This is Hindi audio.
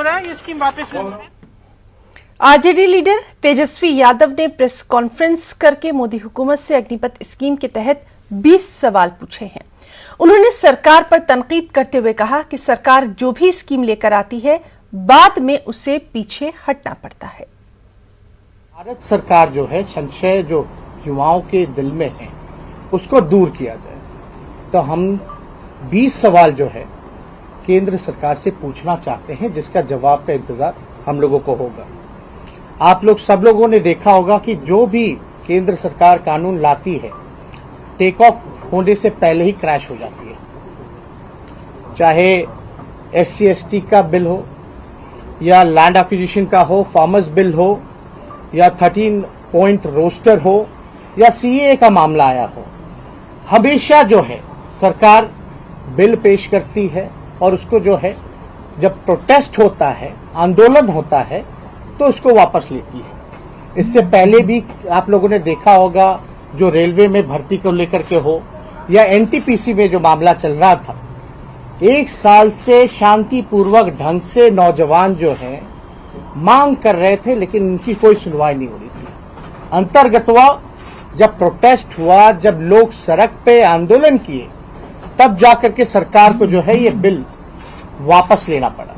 रहा है, ये स्कीम वापस ले लो। आरजेडी लीडर तेजस्वी यादव ने प्रेस कॉन्फ्रेंस करके मोदी हुकूमत से अग्निपथ स्कीम के तहत 20 सवाल पूछे हैं। उन्होंने सरकार पर तनकीद करते हुए कहा कि सरकार जो भी स्कीम लेकर आती है बाद में उसे पीछे हटना पड़ता है। भारत सरकार जो है, संशय जो युवाओं के दिल में है उसको दूर किया जाए। तो हम 20 सवाल जो है केंद्र सरकार से पूछना चाहते हैं, जिसका जवाब का इंतजार हम लोगों को होगा। आप लोग सब लोगों ने देखा होगा कि जो भी केंद्र सरकार कानून लाती है टेक ऑफ होने से पहले ही क्रैश हो जाती है। चाहे SC/ST का बिल हो या लैंड एक्विजिशन का हो, फार्मर्स बिल हो या 13 पॉइंट रोस्टर हो या CAA का मामला आया हो, हमेशा जो है सरकार बिल पेश करती है और उसको जो है जब प्रोटेस्ट होता है, आंदोलन होता है, तो उसको वापस लेती है। इससे पहले भी आप लोगों ने देखा होगा, जो रेलवे में भर्ती को लेकर के हो या NTPC में जो मामला चल रहा था, 1 साल से शांतिपूर्वक ढंग से नौजवान जो हैं मांग कर रहे थे, लेकिन उनकी कोई सुनवाई नहीं हो रही थी। अंतर्गतवा जब प्रोटेस्ट हुआ, जब लोग सड़क पे आंदोलन किए, तब जाकर के सरकार को जो है ये बिल वापस लेना पड़ा।